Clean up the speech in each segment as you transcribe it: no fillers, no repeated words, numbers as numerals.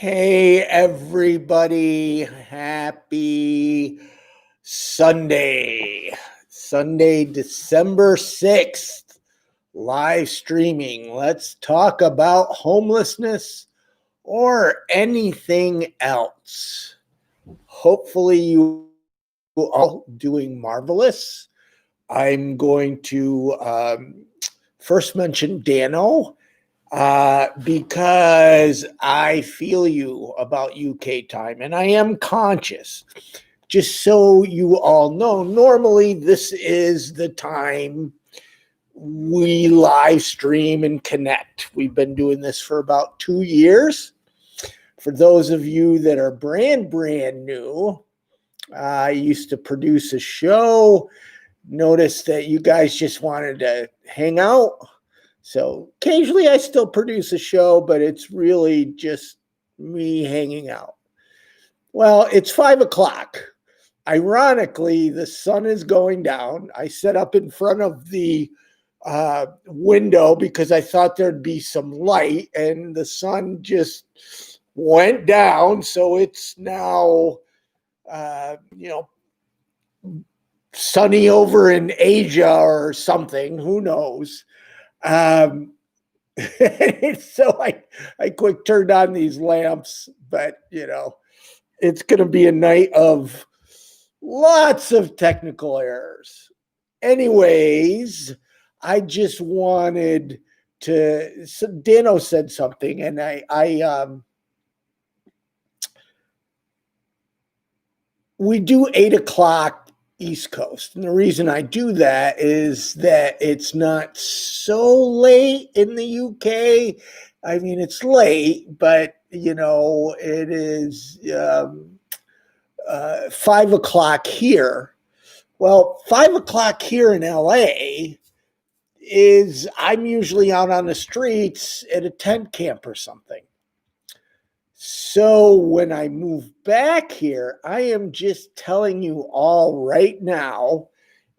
Hey, everybody. Happy Sunday. Sunday, December 6th, live streaming. Let's talk about homelessness or anything else. Hopefully, you are all doing marvelous. I'm going to first mention Dano. Because I feel you about UK time, and I am conscious. Just so you all know, normally this is the time we live stream and connect. We've been doing this for about 2 years. For those of you that are brand new, I used to produce a show. Noticed that you guys just wanted to hang out. So occasionally I still produce a show, but it's really just me hanging out. Well, it's 5 o'clock. Ironically, the sun is going down. I set up in front of the window because I thought there'd be some light, and the sun just went down. So it's now, sunny over in Asia or something. Who knows? So I quick turned on these lamps, but it's going to be a night of lots of technical errors. Anyways, I just wanted to. So Dano said something, and we do 8 o'clock East Coast. And the reason I do that is that it's not so late in the UK. I mean, it's late, but it is 5 o'clock here. Well, 5 o'clock here in LA is I'm usually out on the streets at a tent camp or something. So when I move back here, I am just telling you all right now,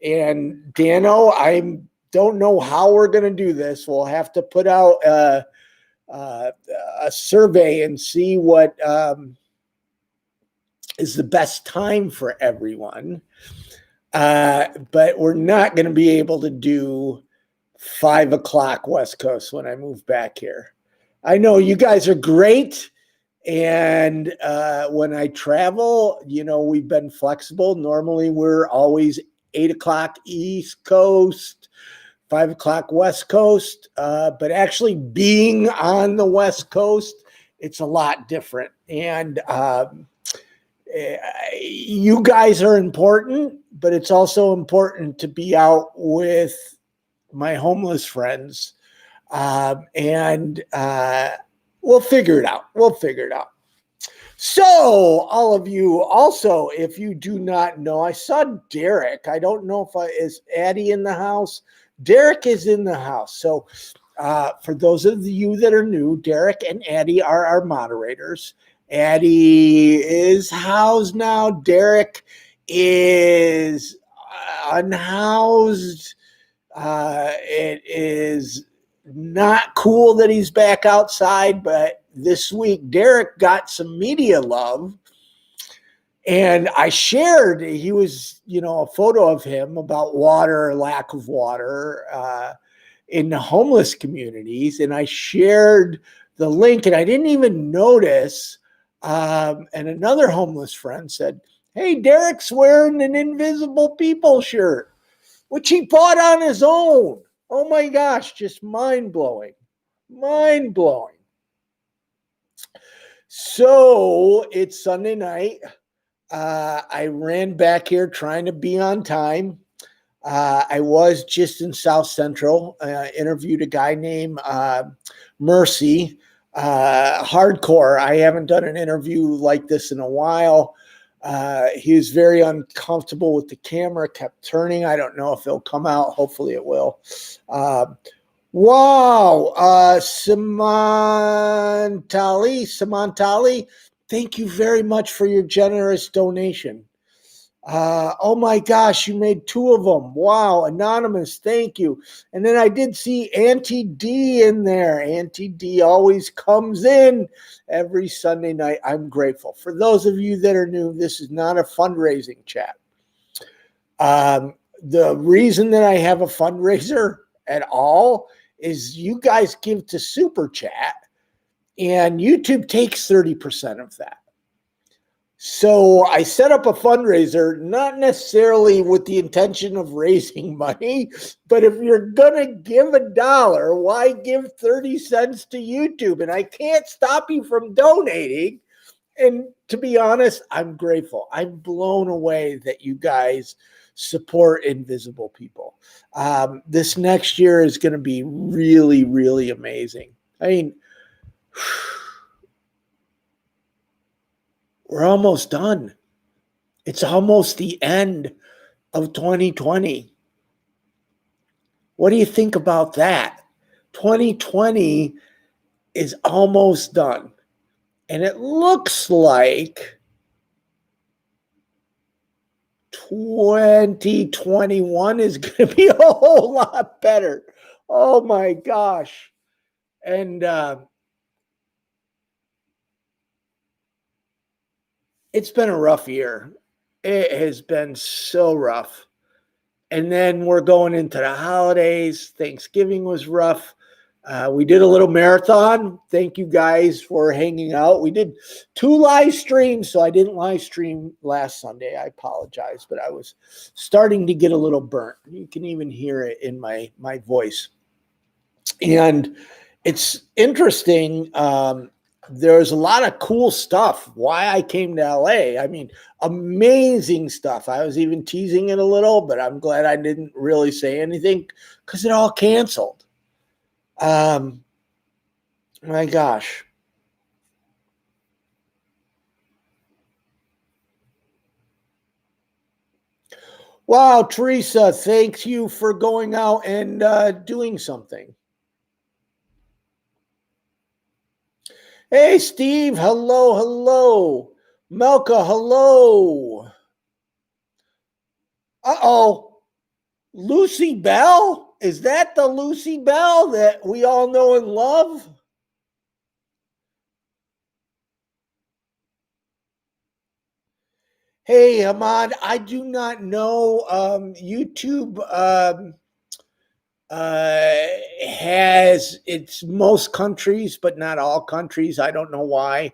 and Dano, I don't know how we're going to do this. We'll have to put out a survey and see what is the best time for everyone. But we're not going to be able to do 5 o'clock West Coast when I move back here. I know you guys are great. And when I travel, we've been flexible. Normally, we're always 8 o'clock East Coast, 5 o'clock West Coast. But actually being on the West Coast, it's a lot different. And you guys are important, but it's also important to be out with my homeless friends. We'll figure it out. So, all of you, also, if you do not know, I saw Derek. I don't know is Addie in the house? Derek is in the house. So, for those of you that are new, Derek and Addie are our moderators. Addie is housed now. Derek is unhoused. It is not cool that he's back outside, but this week Derek got some media love, and I shared, he was, a photo of him about water, lack of water in the homeless communities, and I shared the link, and I didn't even notice, and another homeless friend said, "Hey, Derek's wearing an Invisible People shirt," which he bought on his own. Oh my gosh, just mind-blowing. So it's Sunday night. I ran back here trying to be on time. I was just in South Central, interviewed a guy named Mercy, hardcore. I haven't done an interview like this in a while. He was very uncomfortable with the camera, kept turning. I don't know if it'll come out. Hopefully it will. Wow. Samantali, thank you very much for your generous donation. Oh my gosh, you made two of them. Wow, anonymous, thank you. And then I did see Auntie D in there. Auntie D always comes in every Sunday night. I'm grateful. For those of you that are new, this is not a fundraising chat. The reason that I have a fundraiser at all is you guys give to Super Chat, and YouTube takes 30% of that. So I set up a fundraiser, not necessarily with the intention of raising money, but if you're going to give $1, why give 30 cents to YouTube? And I can't stop you from donating. And to be honest, I'm grateful. I'm blown away that you guys support invisible people. This next year is going to be really, really amazing. I mean, we're almost done. It's almost the end of 2020. What do you think about that? 2020 is almost done. And it looks like 2021 is going to be a whole lot better. Oh my gosh. And it's been a rough year. It has been so rough. And then we're going into the holidays. Thanksgiving was rough. We did a little marathon. Thank you guys for hanging out. We did 2 live streams, so I didn't live stream last Sunday. I apologize, but I was starting to get a little burnt. You can even hear it in my voice. And it's interesting. There's a lot of cool stuff. Why I came to LA. I mean, amazing stuff. I was even teasing it a little, but I'm glad I didn't really say anything because it all canceled. My gosh. Wow, Teresa, thank you for going out and doing something. Hey, Steve, hello, hello. Melka, hello. Uh-oh. Lucy Bell? Is that the Lucy Bell that we all know and love? Hey, Ahmad, I do not know. YouTube has its most countries, but not all countries. I don't know why.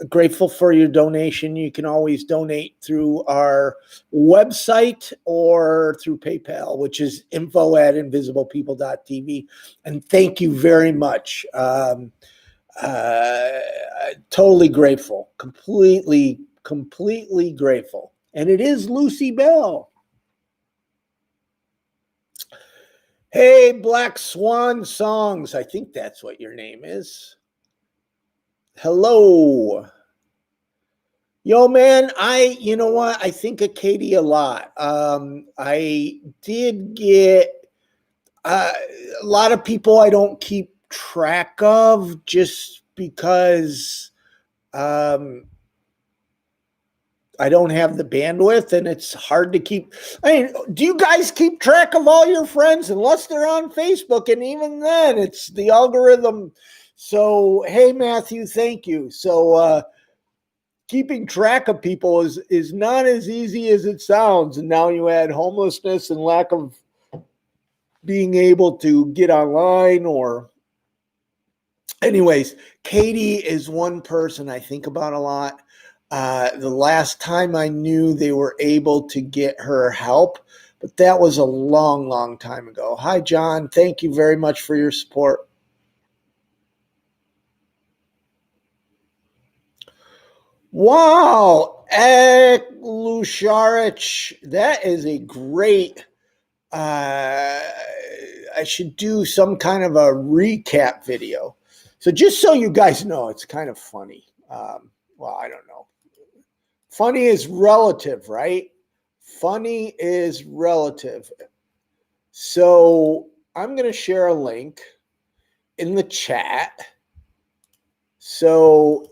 Grateful for your donation. You can always donate through our website or through PayPal, which is info@invisiblepeople.tv. And thank you very much. Totally grateful. Completely grateful. And it is Lucy Bell. Hey, Black Swan Songs. I think that's what your name is. Hello. Yo, man, you know what? I think of Katie a lot. I did get a lot of people I don't keep track of just because I don't have the bandwidth and it's hard to keep. I mean, do you guys keep track of all your friends unless they're on Facebook? And even then, it's the algorithm. So, hey, Matthew, thank you. So, keeping track of people is not as easy as it sounds. And now you add homelessness and lack of being able to get online or. Anyways, Katie is one person I think about a lot. The last time I knew they were able to get her help, but that was a long, long time ago. Hi, John. Thank you very much for your support. Wow, Ek Lusharich, that is a great. I should do some kind of a recap video. So just so you guys know, it's kind of funny. Well, I don't know. Funny is relative, right? Funny is relative. So I'm going to share a link in the chat. So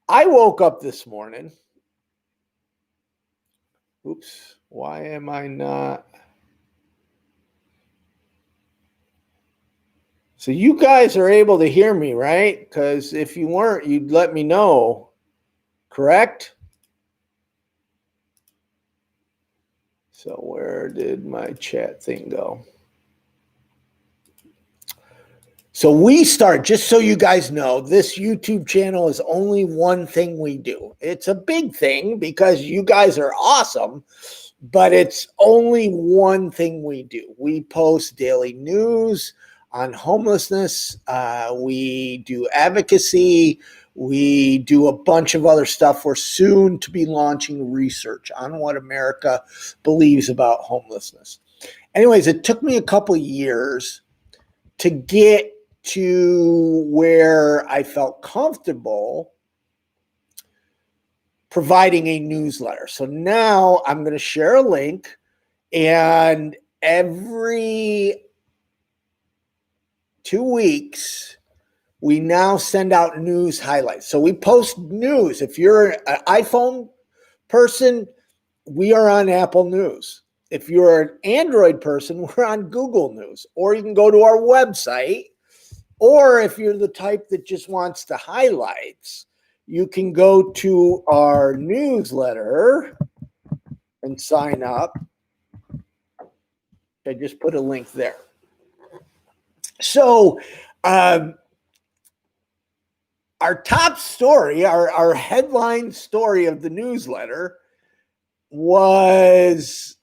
I woke up this morning Oops, why am I not? So you guys are able to hear me, right? Because if you weren't, you'd let me know, correct? So where did my chat thing go? So we start, just so you guys know, this YouTube channel is only one thing we do. It's a big thing because you guys are awesome, but it's only one thing we do. We post daily news on homelessness. We do advocacy. We do a bunch of other stuff. We're soon to be launching research on what America believes about homelessness. Anyways, it took me a couple years to get to where I felt comfortable providing a newsletter. So now I'm going to share a link, and every 2 weeks, we now send out news highlights. So we post news. If you're an iPhone person, we are on Apple News. If you're an Android person, we're on Google News. Or you can go to our website. Or if you're the type that just wants the highlights, you can go to our newsletter and sign up. I just put a link there. So our top story, our headline story of the newsletter was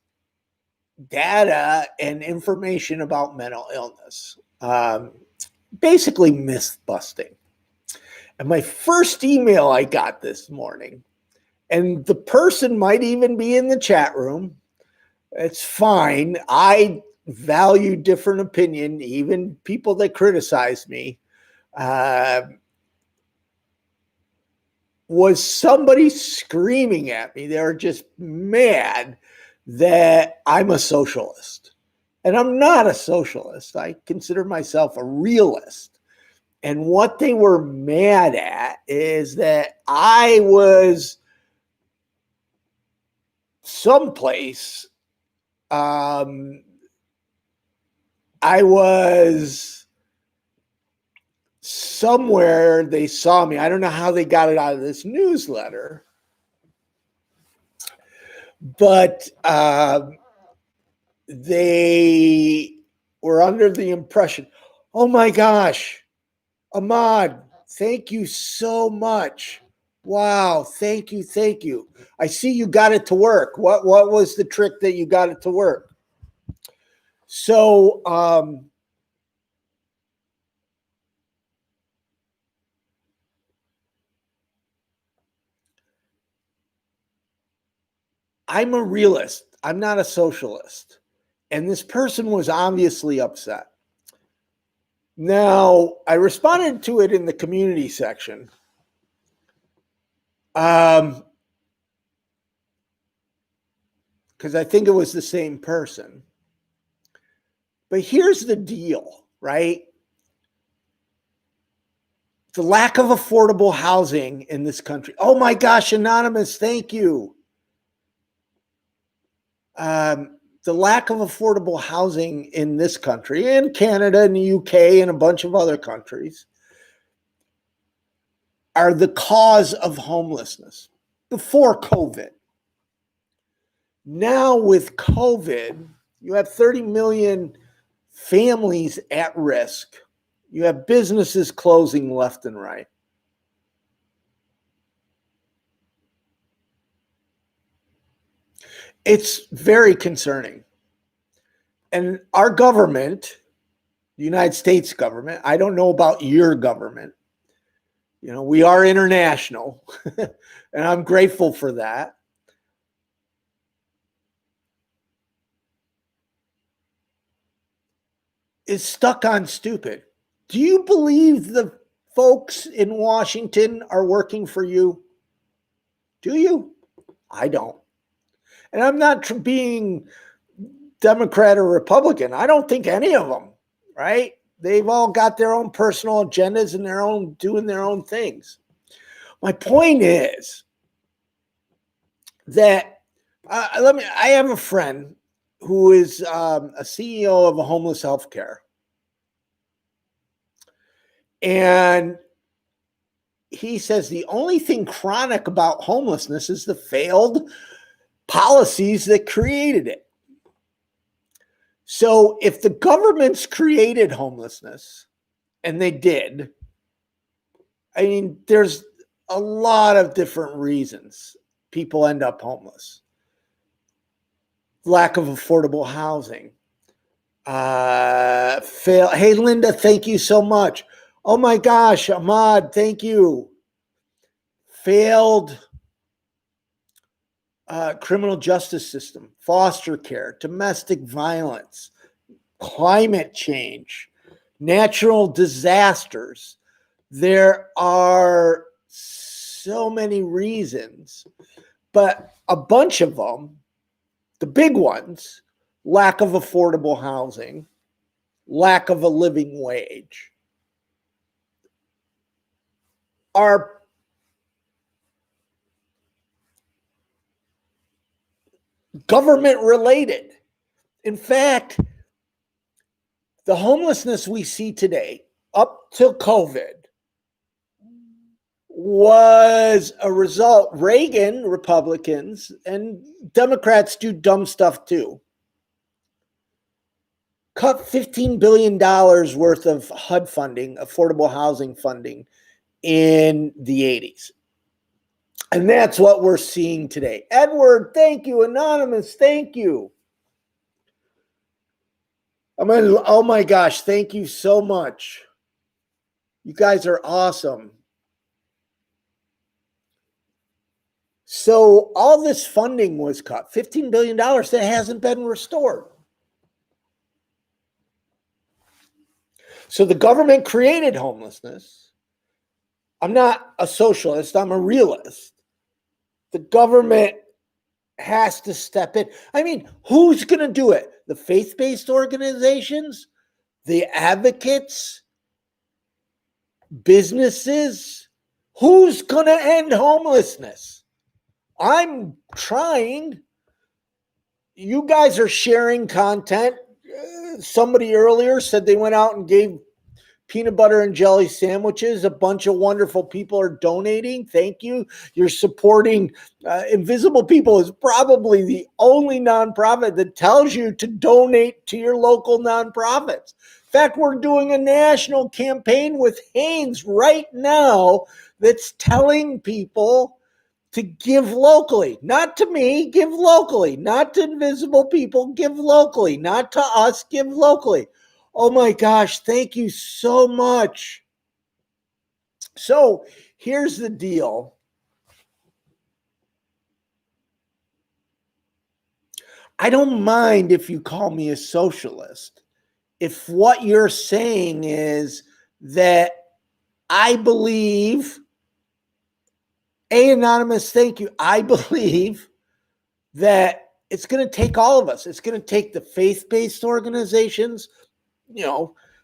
data and information about mental illness. Basically myth busting. And my first email I got this morning, and the person might even be in the chat room. It's fine. I value different opinion, even people that criticize me. Was somebody screaming at me. They were just mad that I'm a socialist. And I'm not a socialist. I consider myself a realist. And what they were mad at is that I was someplace, I was somewhere, they saw me. I don't know how they got it out of this newsletter, but they were under the impression, oh my gosh, Ahmad, thank you so much. Wow, thank you, thank you. I see you got it to work. What was the trick that you got it to work? So I'm a realist. I'm not a socialist. And this person was obviously upset. Now, I responded to it in the community section. Because I think it was the same person. But here's the deal, right? The lack of affordable housing in this country. Oh my gosh, Anonymous, thank you. The lack of affordable housing in this country, and Canada and the UK and a bunch of other countries, are the cause of homelessness before COVID. Now with COVID, you have 30 million families at risk. You have businesses closing left and right. It's very concerning. And our government, the United States government, I don't know about your government. You know, we are international, and I'm grateful for that. Is stuck on stupid. Do you believe the folks in Washington are working for you? Do you? I don't. And I'm not being Democrat or Republican. I don't think any of them, right? They've all got their own personal agendas and doing their own things. My point is that I have a friend who is a CEO of a homeless healthcare. And he says the only thing chronic about homelessness is the failed policies that created it. So if the governments created homelessness, and they did, I mean, there's a lot of different reasons people end up homeless. Lack of affordable housing. Hey, Linda, thank you so much. Oh my gosh, Ahmad, thank you. Failed criminal justice system, foster care, domestic violence, climate change, natural disasters. There are so many reasons, but a bunch of them, the big ones, lack of affordable housing, lack of a living wage, are government related. In fact, the homelessness we see today, up till COVID, was a result. Reagan, Republicans, and Democrats do dumb stuff too. Cut $15 billion worth of HUD funding, affordable housing funding, in the 80s. And that's what we're seeing today. Edward, thank you. Anonymous, thank you. Oh my gosh, thank you so much. You guys are awesome. So all this funding was cut, $15 billion that hasn't been restored. So the government created homelessness. I'm not a socialist, I'm a realist. The government has to step in. I mean, who's going to do it? The faith-based organizations, the advocates, businesses? Who's going to end homelessness? I'm trying. You guys are sharing content. Somebody earlier said they went out and gave peanut butter and jelly sandwiches. A bunch of wonderful people are donating. Thank you. You're supporting Invisible People is probably the only nonprofit that tells you to donate to your local nonprofits. In fact, we're doing a national campaign with Haynes right now that's telling people to give locally, not to me, give locally, not to Invisible People, give locally, not to us, give locally. Oh my gosh, thank you so much. So here's the deal. I don't mind if you call me a socialist. If what you're saying is that I believe, Anonymous, thank you. I believe that it's going to take all of us. It's going to take the faith-based organizations,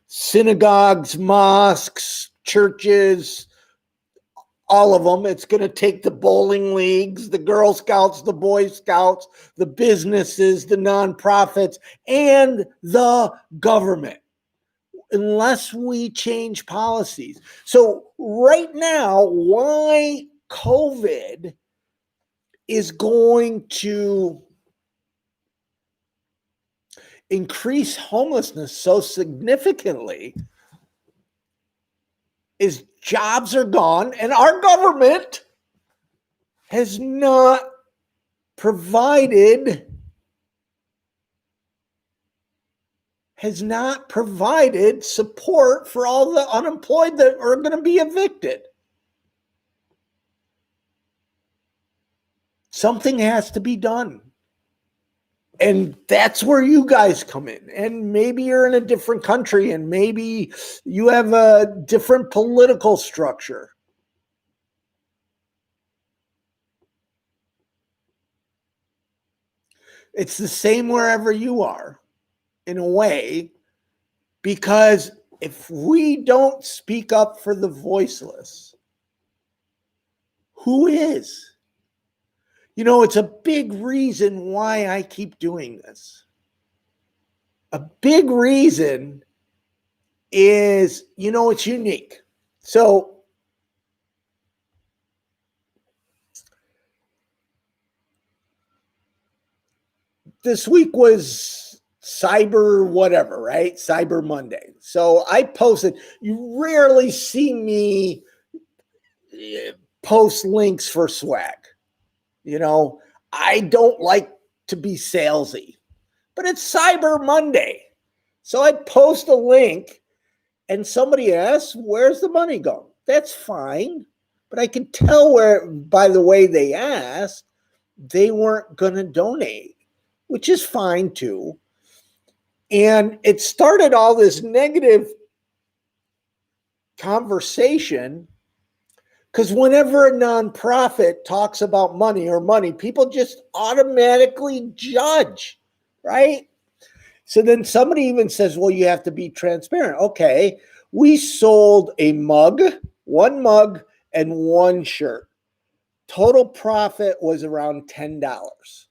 synagogues, mosques, churches, all of them. It's going to take the bowling leagues, the Girl Scouts, the Boy Scouts, the businesses, the nonprofits, and the government, unless we change policies. So right now, why COVID is going to increase homelessness so significantly is jobs are gone, and our government has not provided support for all the unemployed that are going to be evicted. Something has to be done. And that's where you guys come in. And maybe you're in a different country and maybe you have a different political structure. It's the same wherever you are, in a way, because if we don't speak up for the voiceless, who is? It's a big reason why I keep doing this. A big reason is, it's unique. So this week was cyber whatever, right? Cyber Monday. So I posted, you rarely see me post links for swag. I don't like to be salesy, but it's Cyber Monday. So I post a link and somebody asks, where's the money going? That's fine. But I can tell by the way they asked, they weren't going to donate, which is fine too. And it started all this negative conversation because whenever a nonprofit talks about money, people just automatically judge, right? So then somebody even says, well, you have to be transparent. Okay, we sold one mug and one shirt. Total profit was around $10,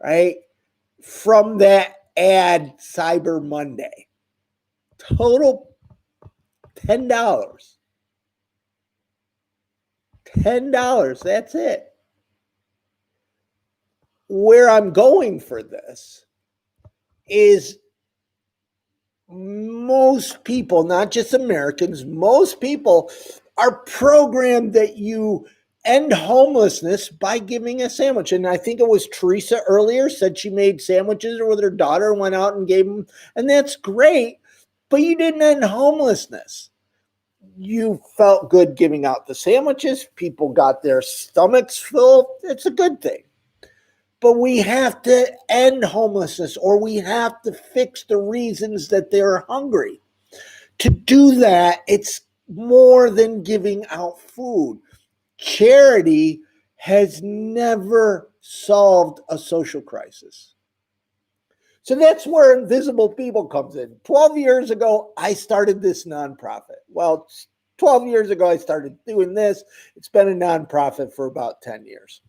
right? From that ad Cyber Monday. Total $10. $10, that's it. Where I'm going for this is most people, not just Americans, most people are programmed that you end homelessness by giving a sandwich. And I think it was Teresa earlier said she made sandwiches with her daughter, went out and gave them. And that's great, but you didn't end homelessness. You felt good giving out the sandwiches. People got their stomachs full. It's a good thing. But we have to end homelessness, or we have to fix the reasons that they're hungry. To do that, it's more than giving out food. Charity has never solved a social crisis. So that's where Invisible People comes in. 12 years ago, I started this nonprofit. Well, 12 years ago, I started doing this. It's been a nonprofit for about 10 years.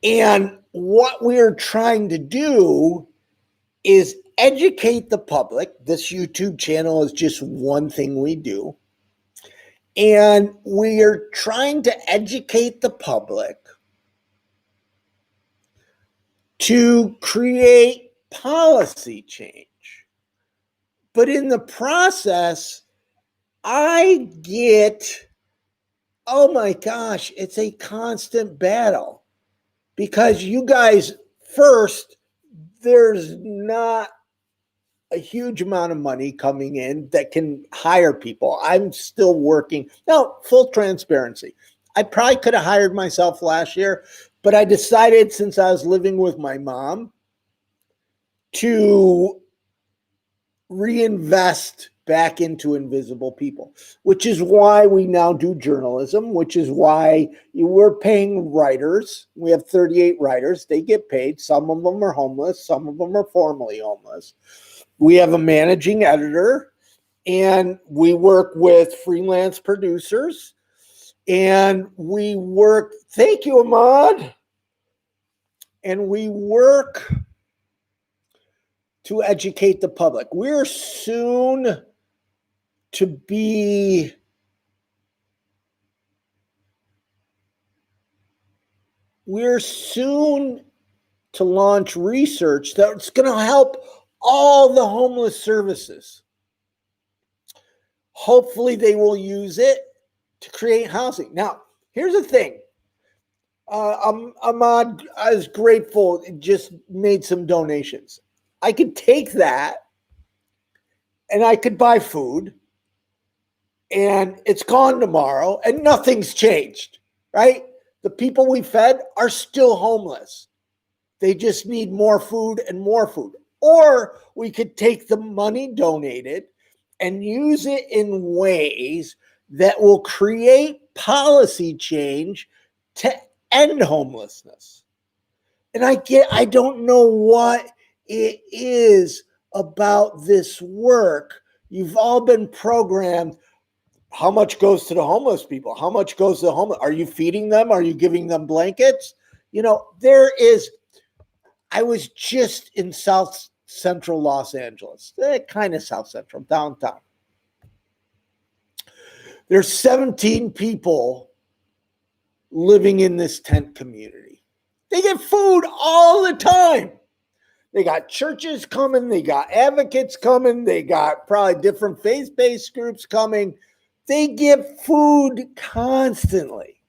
And what we're trying to do is educate the public. This YouTube channel is just one thing we do. And we are trying to educate the public to create policy change. But in the process, I get, oh my gosh, it's a constant battle. Because you guys, first, there's not a huge amount of money coming in that can hire people. I'm still working. Now, full transparency. I probably could have hired myself last year, but I decided, since I was living with my mom, to reinvest back into Invisible People, which is why we now do journalism, which is why we're paying writers. We have 38 writers. They get paid. Some of them are homeless. Some of them are formerly homeless. We have a managing editor, and we work with freelance producers, and we work, thank you, Ahmad, and we work to educate the public. We're soon to launch research that's going to help all the homeless services. Hopefully they will use it to create housing. Now, here's the thing. Ahmad is grateful, just made some donations. I could take that and I could buy food, and it's gone tomorrow and nothing's changed, right? The people we fed are still homeless. They just need more food and more food. Or we could take the money donated and use it in ways that will create policy change to end homelessness. And I don't know what it is about this work. You've all been programmed. How much goes to the homeless people? How much goes to the homeless? Are you feeding them? Are you giving them blankets? I was just in South Central Los Angeles, kind of South Central, downtown. There's 17 people living in this tent community. They get food all the time. They got churches coming. They got advocates coming. They got probably different faith-based groups coming. They get food constantly.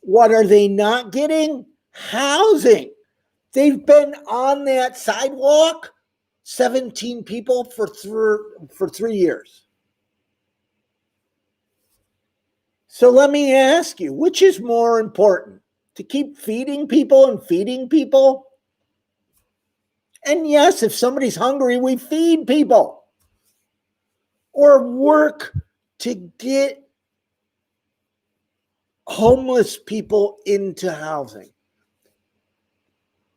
What are they not getting? Housing. They've been on that sidewalk, 17 people for 3 years. So let me ask you, which is more important? To keep feeding people and feeding people? And yes, if somebody's hungry, we feed people. Or work to get homeless people into housing.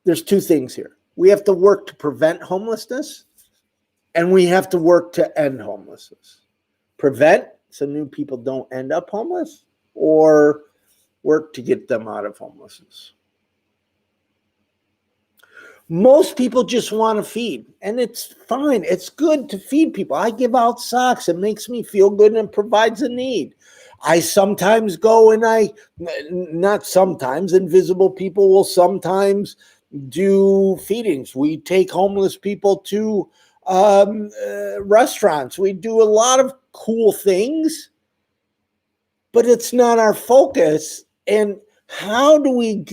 There's two things here. We have to work to prevent homelessness, and we have to work to end homelessness. Prevent so new people don't end up homeless, or work to get them out of homelessness. Most people just want to feed, and it's fine. It's good to feed people. I give out socks. It makes me feel good and provides a need. I sometimes go and not sometimes, invisible people will sometimes do feedings. We take homeless people to restaurants. We do a lot of cool things, but it's not our focus. And how do we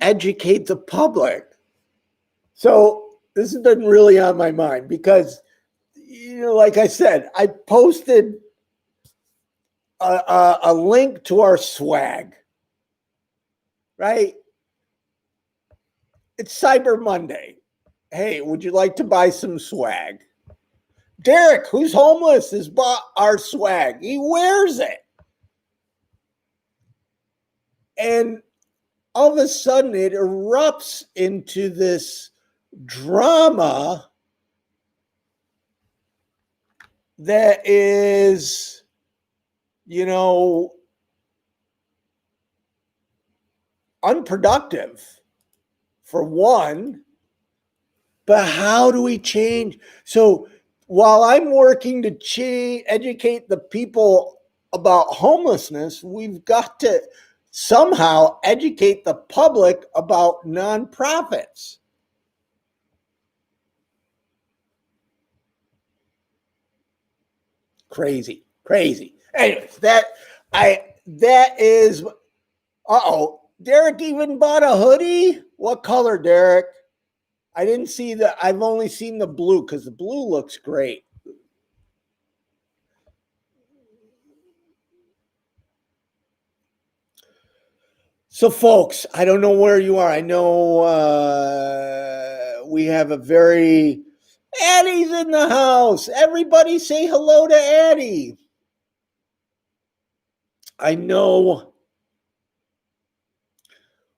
educate the public? So this has been really on my mind because, like I said, I posted a link to our swag, right? It's Cyber Monday. Hey, would you like to buy some swag? Derek, who's homeless, has bought our swag. He wears it. And all of a sudden it erupts into this drama that is, unproductive for one, but how do we change? So while I'm working to educate the people about homelessness, we've got to somehow educate the public about nonprofits. Crazy. Anyways, that is, Derek even bought a hoodie. What color, Derek? I didn't see I've only seen the blue because the blue looks great. So folks, I don't know where you are. I know we have a very, Addie's in the house. Everybody say hello to Addie. I know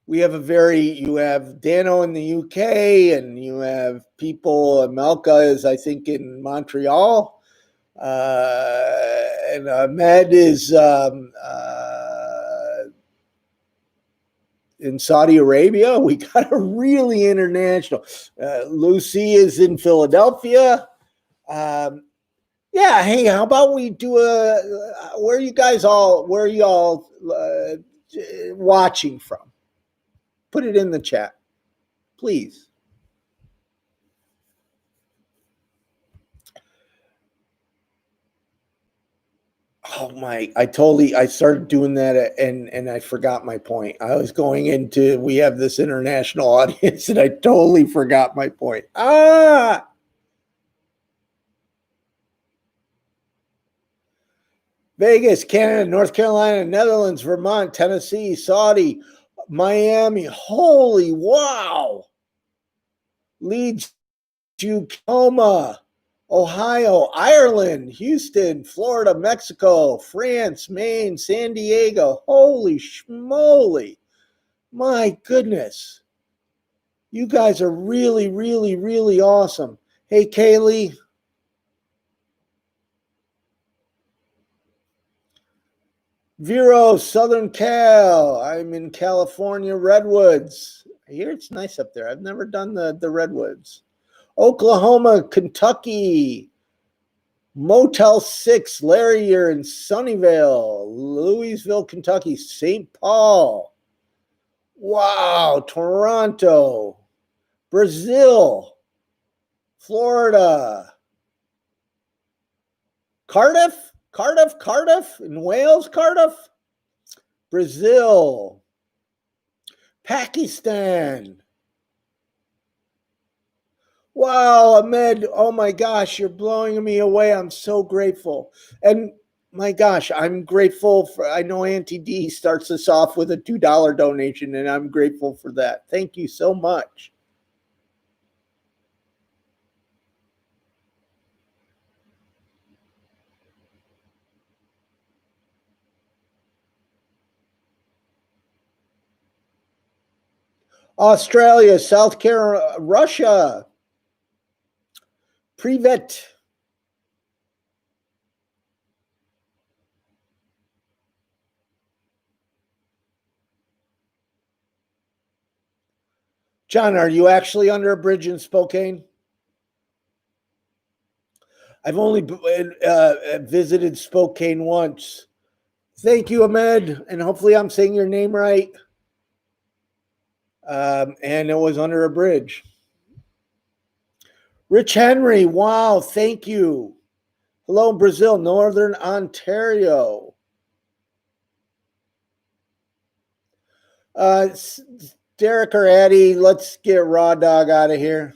we have you have Dano in the UK, and you have people, Melka is, I think, in Montreal. And Ahmed is in Saudi Arabia. We got a really international. Lucy is in Philadelphia. Yeah, hey, how about we do where are you all watching from? Put it in the chat, please. Oh my, I started doing that and I forgot my point. I was going into, we have this international audience and I totally forgot my point. Vegas, Canada, North Carolina, Netherlands, Vermont, Tennessee, Saudi, Miami. Holy wow. Leeds, Tacoma, Ohio, Ireland, Houston, Florida, Mexico, France, Maine, San Diego. Holy schmoly. My goodness. You guys are really, really, really awesome. Hey, Kaylee. Vero, Southern Cal. I'm in California, Redwoods. I hear it's nice up there. I've never done the Redwoods. Oklahoma, Kentucky. Motel 6, Larry, you're in Sunnyvale. Louisville, Kentucky. St. Paul. Wow, Toronto. Brazil. Florida. Cardiff in Wales, Cardiff. Brazil. Pakistan. Wow, Ahmed, oh my gosh, you're blowing me away. I'm so grateful. And my gosh, I'm grateful for, I know Auntie D starts us off with a $2 donation, and I'm grateful for that. Thank you so much. Australia, South Carolina, Russia. Privet. John, are you actually under a bridge in Spokane? I've only visited Spokane once. Thank you, Ahmed, and hopefully I'm saying your name right. And it was under a bridge. Rich Henry, wow, thank you. Hello, Brazil, Northern Ontario. Derek or Addie, let's get Raw Dog out of here.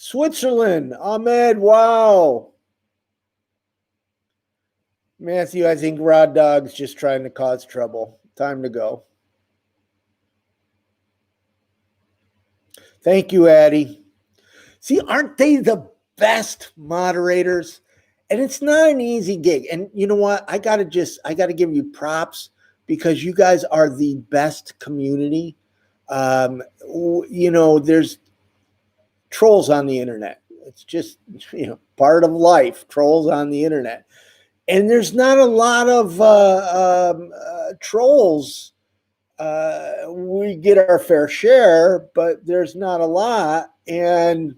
Switzerland, Ahmed, wow. Matthew, I think Raw Dog's just trying to cause trouble. Time to go. Thank you, Addie. See, aren't they the best moderators? And it's not an easy gig. And you know what? I got to give you props because you guys are the best community. There's trolls on the internet. It's just, part of life, trolls on the internet. And there's not a lot of trolls. We get our fair share, but there's not a lot. And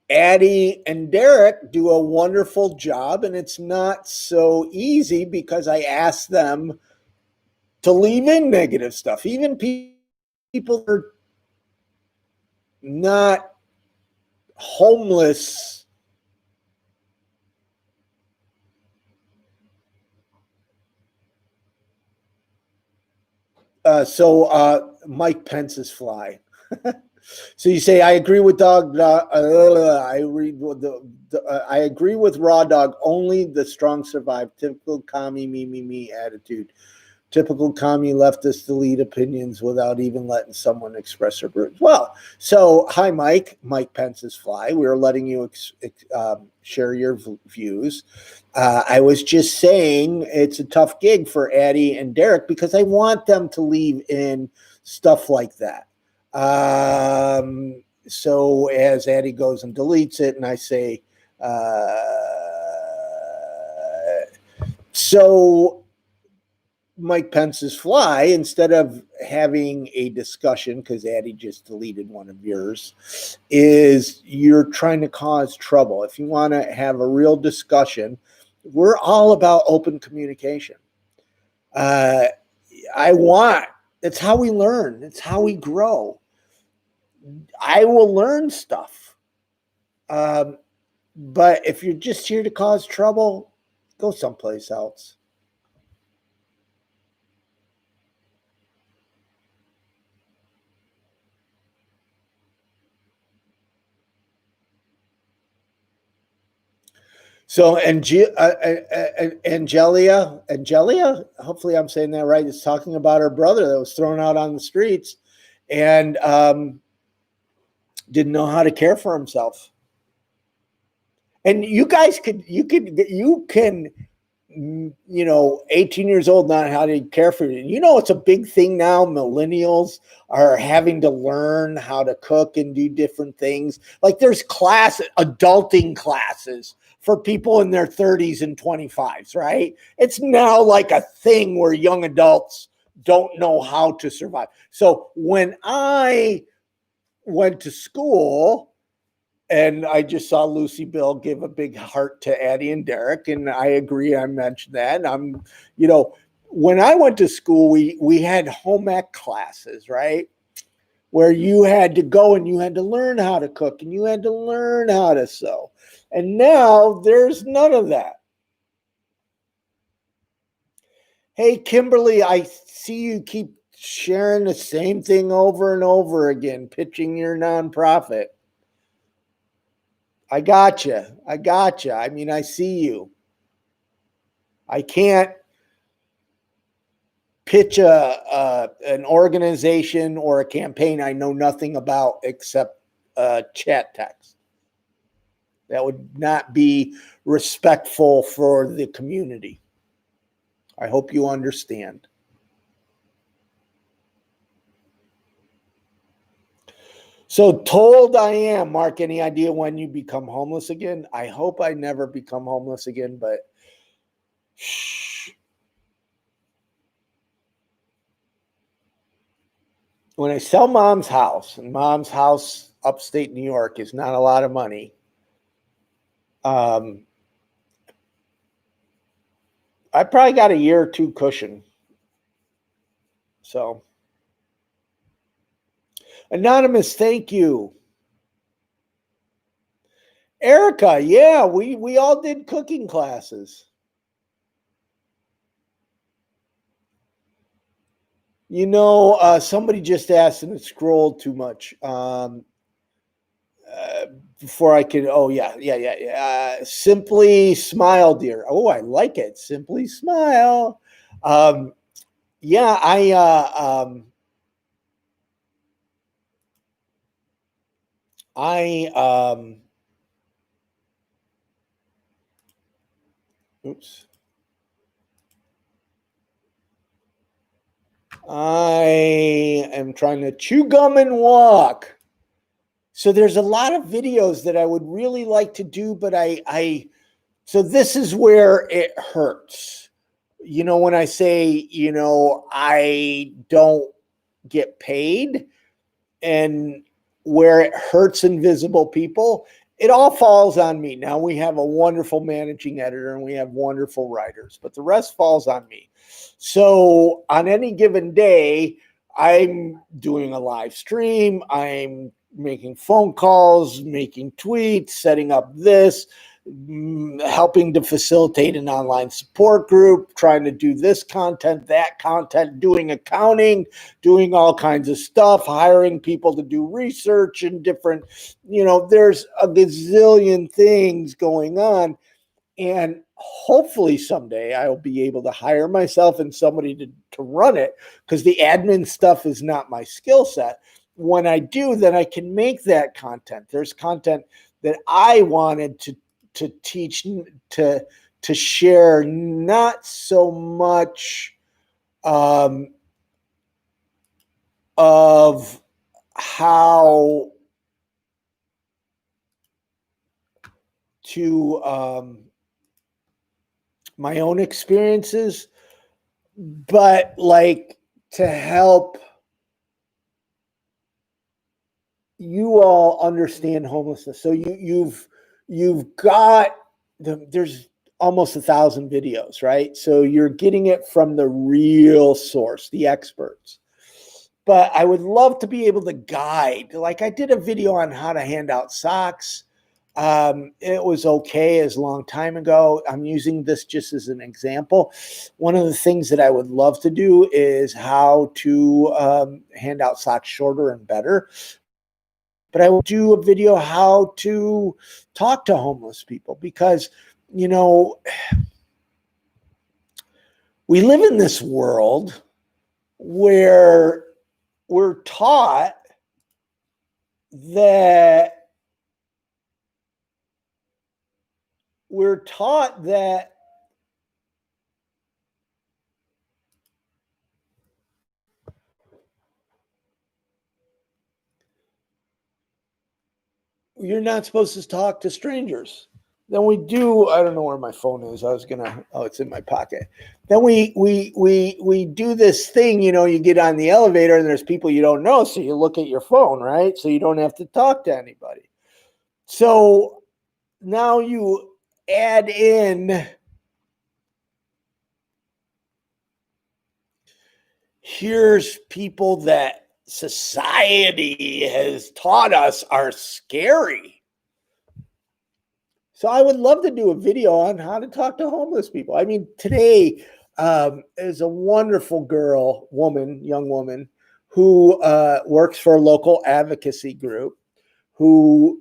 Addie and Derek do a wonderful job, and it's not so easy because I ask them to leave in negative stuff. Even people are not homeless. So Mike Pence's fly. So you say I agree with Dog. I agree with Raw Dog. Only the strong survive. Typical commie me attitude. Typical commie leftist delete opinions without even letting someone express their views. Well, so hi, Mike Pence's fly. We were letting you share your views. I was just saying it's a tough gig for Addie and Derek because I want them to leave in stuff like that. So as Addie goes and deletes it, and I say, so Mike Pence's fly, instead of having a discussion, because Addie just deleted one of yours, is you're trying to cause trouble. If you want to have a real discussion, we're all about open communication. It's how we learn. It's how we grow. I will learn stuff. But if you're just here to cause trouble, go someplace else. So Angelia, hopefully I'm saying that right, is talking about her brother that was thrown out on the streets. and didn't know how to care for himself. And you guys can, 18 years old, not how to care for you. You know, it's a big thing now. Millennials are having to learn how to cook and do different things. Like there's adulting classes for people in their 30s and 25s, right? It's now like a thing where young adults don't know how to survive. So when I went to school, and I just saw Lucy Bill give a big heart to Addie and Derek, and I agree. I mentioned that. When I went to school, we had home ec classes, right, where you had to go and you had to learn how to cook and you had to learn how to sew. And now there's none of that. Hey, Kimberly, I see you keep sharing the same thing over and over again, pitching your nonprofit. I gotcha. I mean, I see you. I can't pitch an organization or a campaign I know nothing about except chat text. That would not be respectful for the community. I hope you understand. So told I am. Mark, any idea when you become homeless again? I hope I never become homeless again, but shh. When I sell mom's house, and mom's house upstate New York is not a lot of money. I probably got a year or two cushion. So, Anonymous, thank you. Erica, yeah, we all did cooking classes. Somebody just asked and it scrolled too much. Before I could, yeah. Simply smile, dear. Oh, I like it. Simply smile. Yeah, oops. I am trying to chew gum and walk. So there's a lot of videos that I would really like to do, but so this is where it hurts. When I say, I don't get paid, and where it hurts invisible people, it all falls on me. Now we have a wonderful managing editor and we have wonderful writers, but the rest falls on me. So on any given day, I'm doing a live stream, I'm making phone calls, making tweets, setting up this, helping to facilitate an online support group, trying to do this content, that content, doing accounting, doing all kinds of stuff, hiring people to do research and different, there's a gazillion things going on. And hopefully someday I'll be able to hire myself and somebody to run it, because the admin stuff is not my skill set. When I do, then I can make that content. There's content that I wanted to teach, to share, not so much of how to my own experiences, but like to help you all understand homelessness. So you've got there's almost 1,000 videos, right? So you're getting it from the real source, the experts. But I would love to be able to guide. Like I did a video on how to hand out socks. It was okay as a long time ago. I'm using this just as an example. One of the things that I would love to do is how to hand out socks shorter and better. But I will do a video how to talk to homeless people, because, we live in this world where we're taught that you're not supposed to talk to strangers. Then we do. I don't know where my phone is. I was gonna. Oh, it's in my pocket. Then we do this thing. You get on the elevator and there's people you don't know, so you look at your phone, right? So you don't have to talk to anybody. So now you add in. Here's people that society has taught us are scary. So I would love to do a video on how to talk to homeless people. I mean, today is a wonderful young woman, who works for a local advocacy group, who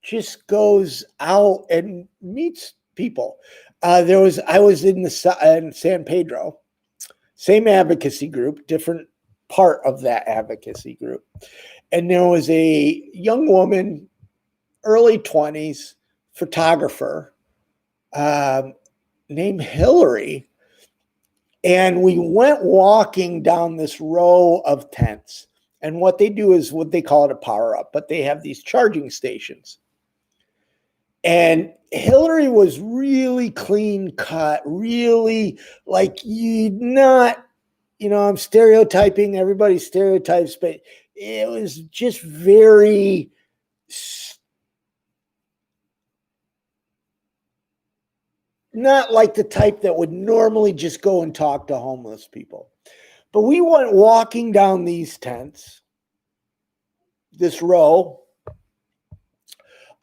just goes out and meets people. I was in San Pedro, same advocacy group, different part of that advocacy group. And there was a young woman, early 20s, photographer, named Hillary. And we went walking down this row of tents. And what they do is what they call it a power up, but they have these charging stations. And Hillary was really clean cut, really like I'm stereotyping, everybody stereotypes, but it was just very not like the type that would normally just go and talk to homeless people. But we went walking down these tents, this row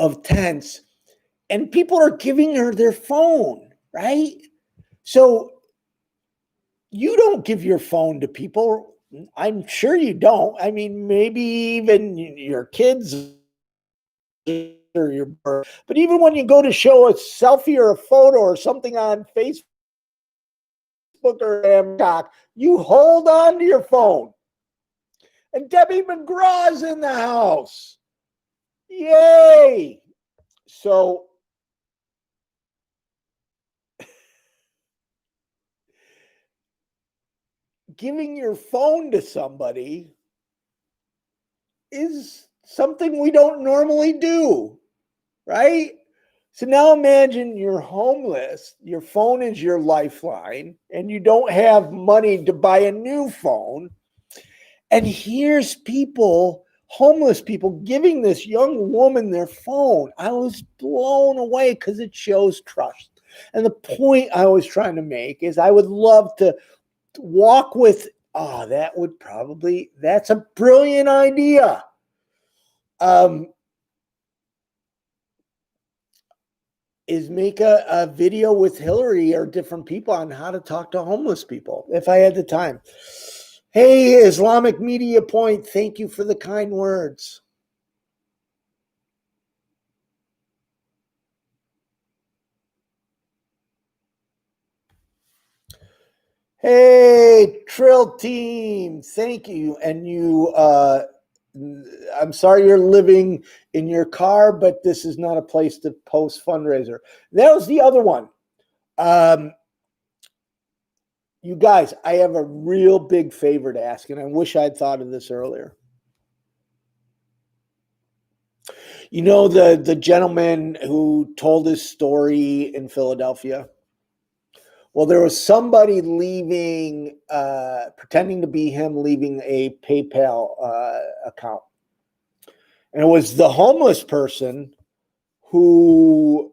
of tents, and people are giving her their phone, right? So you don't give your phone to people. I'm sure you don't. I mean, maybe even your kids or but even when you go to show a selfie or a photo or something on Facebook or TikTok, you hold on to your phone. And Debbie McGraw's in the house. Yay! So giving your phone to somebody is something we don't normally do, right? So now imagine you're homeless, your phone is your lifeline, and you don't have money to buy a new phone. And here's homeless people, giving this young woman their phone. I was blown away because it shows trust. And the point I was trying to make is I would love to walk with, that's a brilliant idea. Is make a video with Hillary or different people on how to talk to homeless people if I had the time. Hey, Islamic Media Point, thank you for the kind words. Hey, Trill Team, thank you. And I'm sorry you're living in your car, but this is not a place to post fundraiser. That was the other one. You guys, I have a real big favor to ask, and I wish I'd thought of this earlier. You know the gentleman who told his story in Philadelphia? Well, there was somebody leaving, pretending to be him, leaving a PayPal account. And it was the homeless person who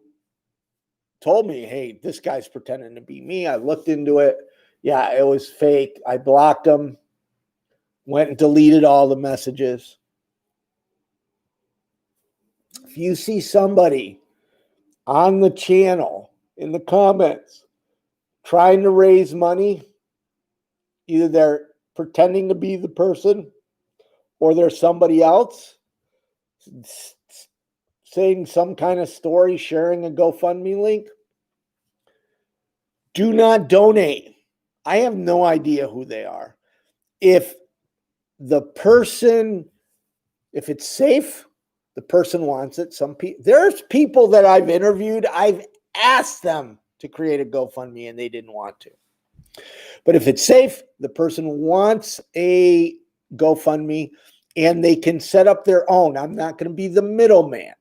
told me, hey, this guy's pretending to be me. I looked into it. Yeah, it was fake. I blocked him, went and deleted all the messages. If you see somebody on the channel in the comments trying to raise money, either they're pretending to be the person or there's somebody else saying some kind of story, sharing a GoFundMe link, do not donate. I have no idea who they are. If the person, if it's safe, the person wants it. There's people that I've interviewed, I've asked them to create a GoFundMe and they didn't want to. But if it's safe, the person wants a GoFundMe and they can set up their own. I'm not going to be the middleman.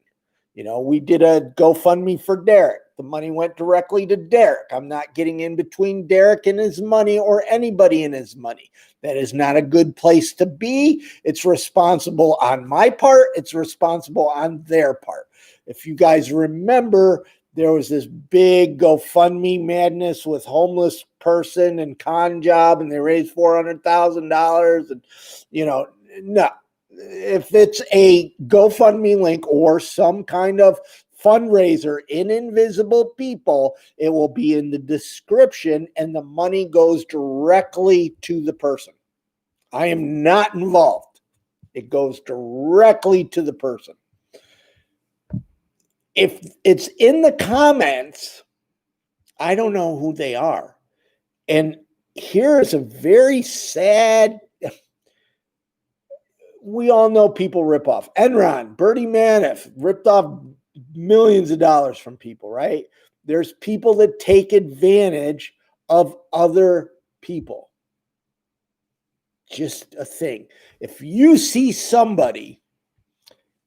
We did a GoFundMe for Derek. The money went directly to Derek. I'm not getting in between Derek and his money or anybody in his money. That is not a good place to be. It's responsible on my part. It's responsible on their part. If you guys remember, there was this big GoFundMe madness with homeless person and con job, and they raised $400,000. And, no. If it's a GoFundMe link or some kind of fundraiser in Invisible People, it will be in the description and the money goes directly to the person. I am not involved. It goes directly to the person. If it's in the comments, I don't know who they are. And here is a very sad, we all know people rip off. Enron, Bertie Madoff ripped off millions of dollars from people, right? There's people that take advantage of other people. Just a thing. If you see somebody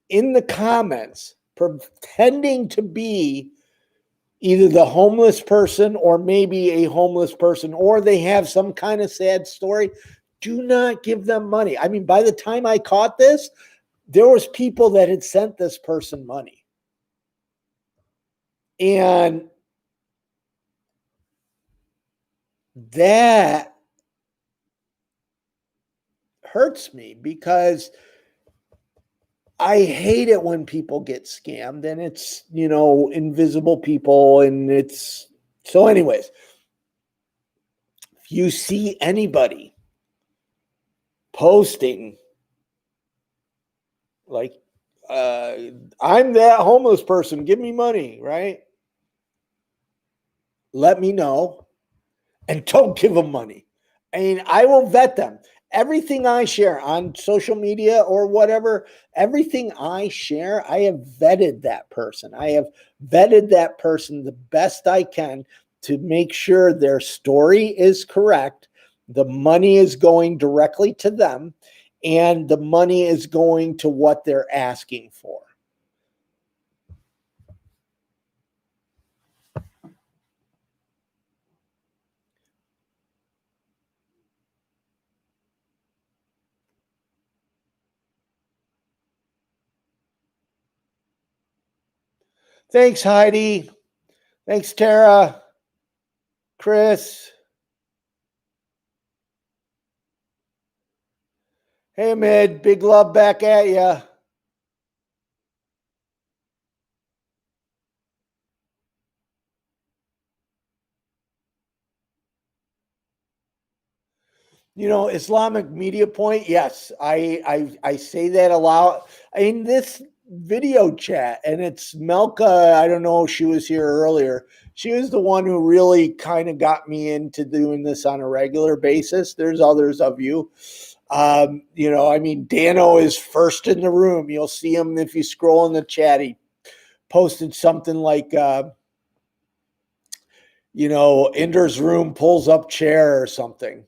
in the comments pretending to be either the homeless person or maybe a homeless person, or they have some kind of sad story, do not give them money. I mean, by the time I caught this, there was people that had sent this person money. And that hurts me because I hate it when people get scammed, and it's, invisible people, and it's so anyways, if you see anybody posting like, I'm that homeless person, give me money, right? Let me know and don't give them money. I mean, I will vet them. Everything I share on social media or whatever, everything I share, I have vetted that person. I have vetted that person the best I can to make sure their story is correct. The money is going directly to them, and the money is going to what they're asking for. Thanks, Heidi. Thanks, Tara. Chris. Hey, Mid. Big love back at ya. Islamic Media Point. Yes, I say that a lot. I mean, this video chat, and it's Melka. I don't know if she was here earlier. She was the one who really kind of got me into doing this on a regular basis. There's others of you. Dano is first in the room. You'll see him if you scroll in the chat. He posted something like, Ender's room pulls up chair or something.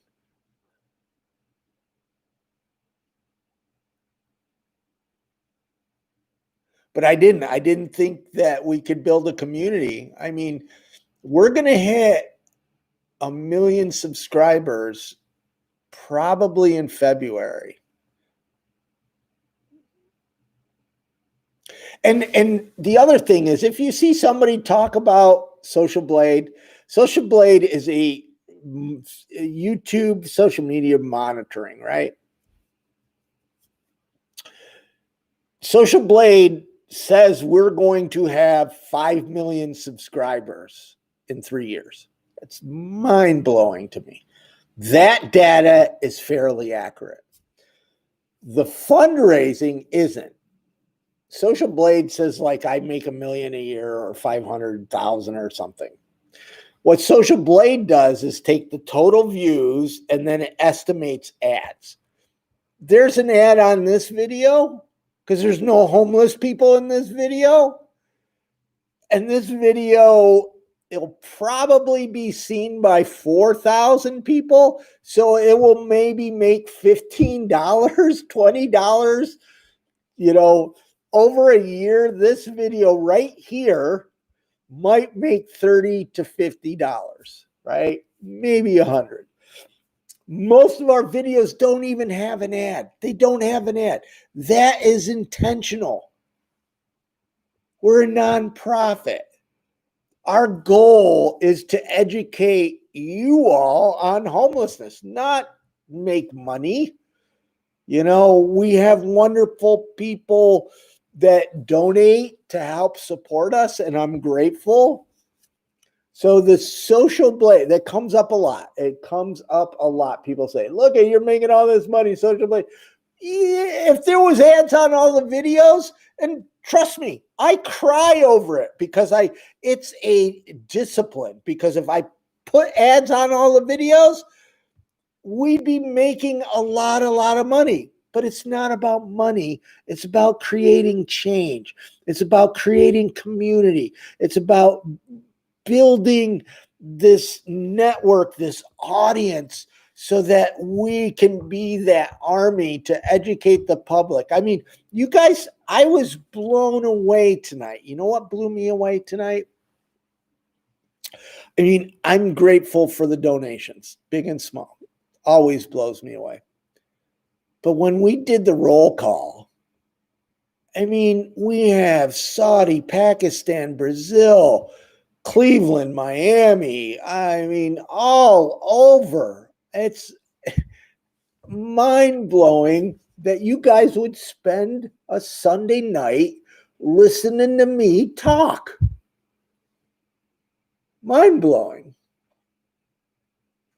But I didn't think that we could build a community. I mean, we're going to hit 1 million subscribers probably in February. And the other thing is, if you see somebody talk about Social Blade is a YouTube social media monitoring, right? Social Blade says we're going to have 5 million subscribers in 3 years. It's mind-blowing to me. That data is fairly accurate. The fundraising isn't. Social Blade says like I make $1 million a year or 500,000 or something. What Social Blade does is take the total views and then it estimates ads. there's an ad on this video because there's no homeless people in this video. And this video, it'll probably be seen by 4,000 people. So it will maybe make $15, $20, over a year. This video right here might make $30 to $50, right? Maybe 100. Most of our videos don't even have an ad. They don't have an ad. That is intentional. We're a nonprofit. Our goal is to educate you all on homelessness, not make money. We have wonderful people that donate to help support us, and I'm grateful. So the social blade, that comes up a lot. It comes up a lot. People say, look, you're making all this money, social blade. If there was ads on all the videos, and trust me, I cry over it because it's a discipline. Because if I put ads on all the videos, we'd be making a lot of money. But it's not about money. It's about creating change. It's about creating community. It's about building this network, this audience, so that we can be that army to educate the public. I mean, you guys, I was blown away tonight. You know what blew me away tonight? I mean, I'm grateful for the donations, big and small. Always blows me away. But when we did the roll call, I mean, we have Saudi, Pakistan, Brazil, Cleveland, Miami, I mean, all over. It's mind-blowing that you guys would spend a Sunday night listening to me talk. Mind-blowing.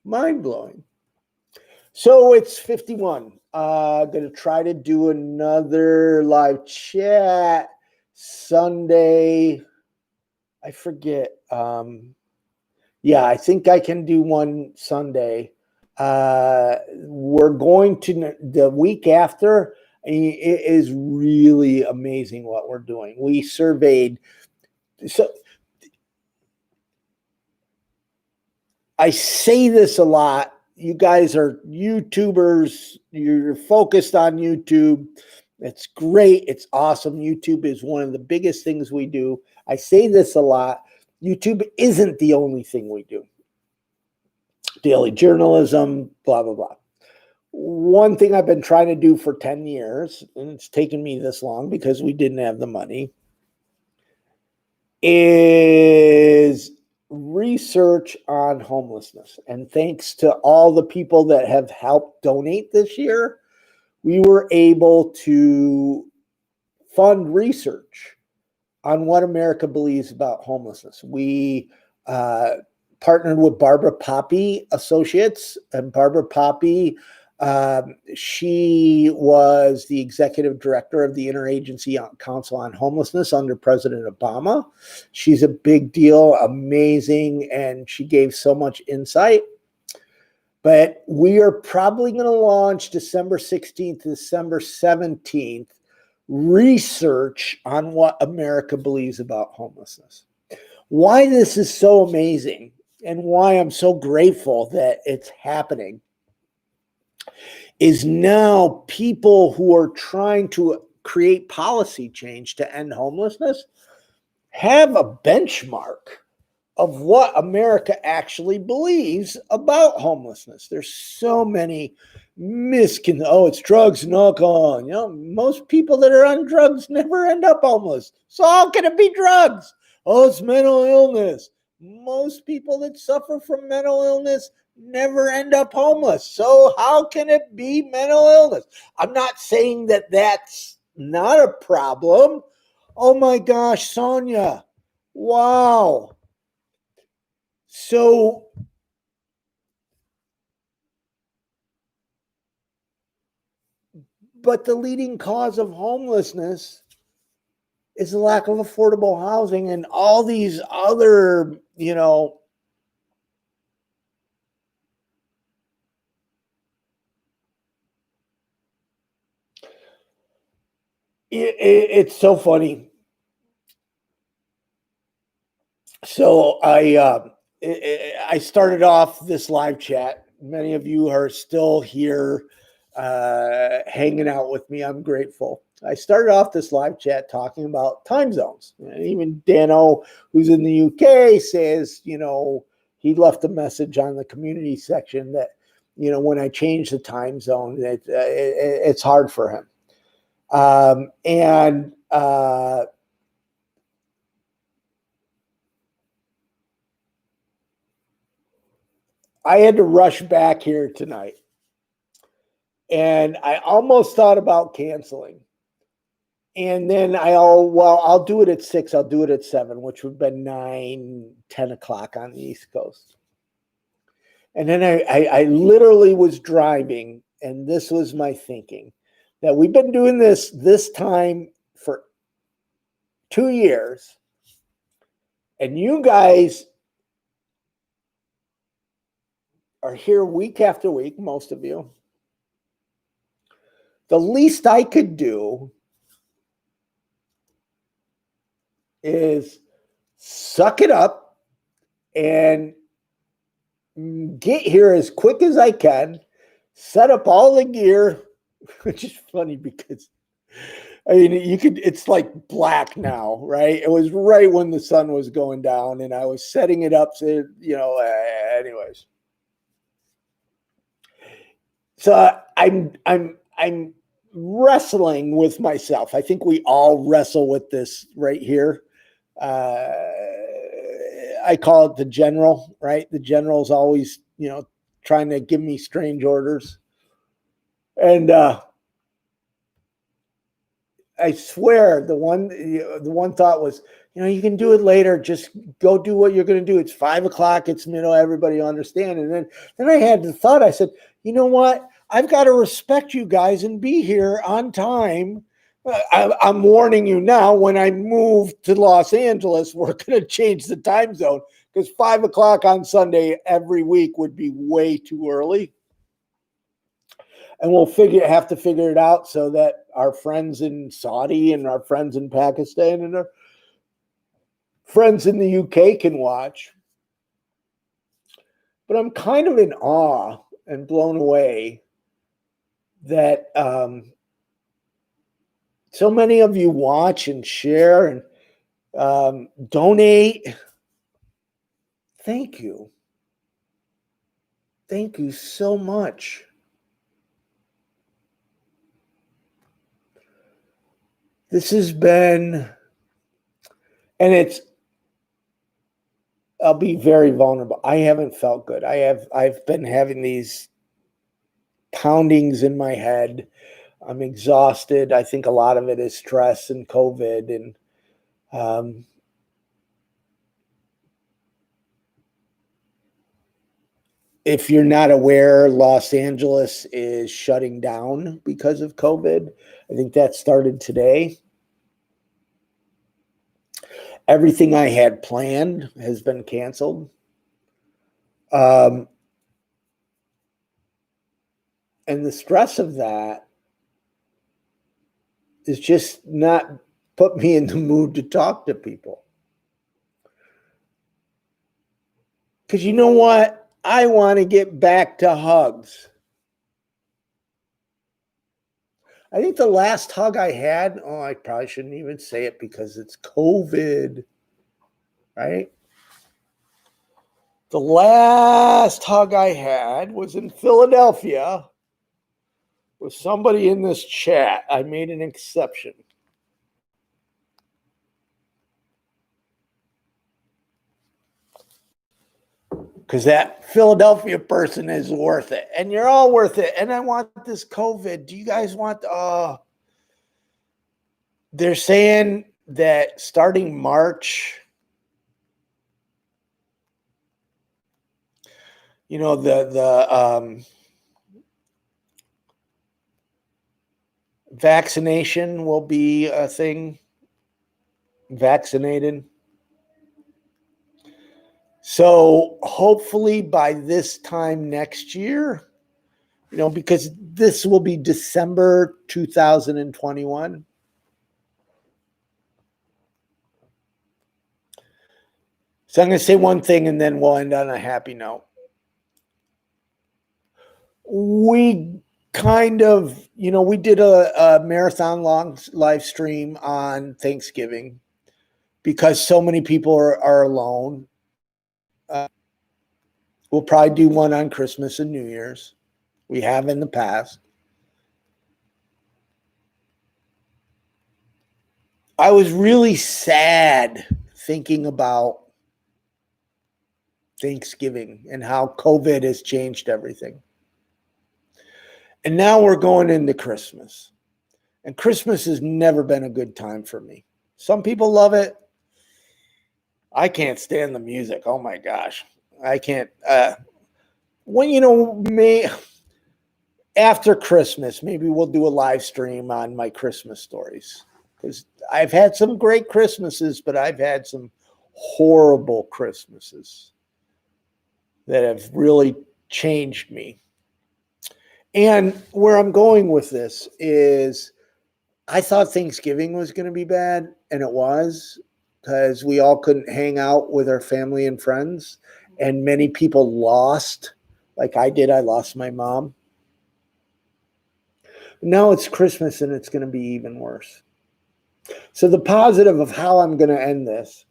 Mind-blowing. So it's 51. Going to try to do another live chat Sunday. I forget. Yeah, I think I can do one Sunday. We're going to the week after. It is really amazing what we're doing. We surveyed. So I say this a lot. You guys are YouTubers. You're focused on YouTube. It's great. It's awesome. YouTube is one of the biggest things we do. I say this a lot. YouTube isn't the only thing we do. Daily journalism, blah, blah, blah. One thing I've been trying to do for 10 years, and it's taken me this long because we didn't have the money, is research on homelessness. And thanks to all the people that have helped donate this year, we were able to fund research on what America believes about homelessness. We partnered with Barbara Poppy Associates, and Barbara Poppy, she was the executive director of the Interagency Council on Homelessness under President Obama. She's a big deal, amazing, and she gave so much insight. But we are probably going to launch December 16th, December 17th, research on what America believes about homelessness. Why this is so amazing and why I'm so grateful that it's happening is now people who are trying to create policy change to end homelessness have a benchmark of what America actually believes about homelessness. There's so many it's drugs and alcohol. Most people that are on drugs never end up homeless. So how can it be drugs? Oh, it's mental illness. Most people that suffer from mental illness never end up homeless. So how can it be mental illness? I'm not saying that that's not a problem. Oh my gosh, Sonia. Wow. So but the leading cause of homelessness is the lack of affordable housing and all these other, It's so funny. So I started off this live chat. Many of you are still here hanging out with me. I'm grateful. I started off this live chat talking about time zones. And even Dano, who's in the UK, says, he left a message on the community section that, when I change the time zone, it's hard for him. And I had to rush back here tonight. And I almost thought about canceling. And then I'll do it at 6. I'll do it at 7, which would have been 9, 10 o'clock on the East Coast. And then I literally was driving, and this was my thinking, that we've been doing this time for 2 years. And you guys are here week after week, most of you. The least I could do is suck it up and get here as quick as I can, set up all the gear, which is funny because it's like black now, right? It was right when the sun was going down and I was setting it up. So, anyways. So I'm wrestling with myself. I think we all wrestle with this right here. I call it the general, right? The general's always, trying to give me strange orders. And I swear the one thought was, you can do it later. Just go do what you're going to do. It's 5 o'clock. It's everybody will understand. And then I had the thought, I said, you know what? I've got to respect you guys and be here on time. I'm warning you now, when I move to Los Angeles, we're going to change the time zone because 5 o'clock on Sunday every week would be way too early. And we'll have to figure it out so that our friends in Saudi and our friends in Pakistan and our friends in the UK can watch. But I'm kind of in awe and blown away that so many of you watch and share and donate. Thank you. Thank you so much. This has been, and I'll be very vulnerable. I haven't felt good. I've been having these poundings in my head. I'm exhausted. I think a lot of it is stress and COVID. And if you're not aware, Los Angeles is shutting down because of COVID. I think that started today. Everything I had planned has been canceled. And the stress of that is just not put me in the mood to talk to people. Because you know what? I want to get back to hugs. I think the last hug I had, I probably shouldn't even say it because it's COVID, right? The last hug I had was in Philadelphia with somebody in this chat. I made an exception. Because that Philadelphia person is worth it. And you're all worth it. And I want this COVID. Do you guys want... they're saying that starting March, the vaccination will be a thing. Vaccinated. So hopefully by this time next year, because this will be December 2021. So I'm going to say one thing and then we'll end on a happy note. We kind of, we did a marathon long live stream on Thanksgiving because so many people are alone. We'll probably do one on Christmas and New Year's. We have in the past. I was really sad thinking about Thanksgiving and how COVID has changed everything. And now we're going into Christmas. And Christmas has never been a good time for me. Some people love it. I can't stand the music. Oh my gosh. I can't. After Christmas, maybe we'll do a live stream on my Christmas stories. Because I've had some great Christmases, but I've had some horrible Christmases that have really changed me. And where I'm going with this is I thought Thanksgiving was going to be bad, and it was, because we all couldn't hang out with our family and friends, and many people lost, like I did. I lost my mom. Now it's Christmas, and it's going to be even worse. So the positive of how I'm going to end this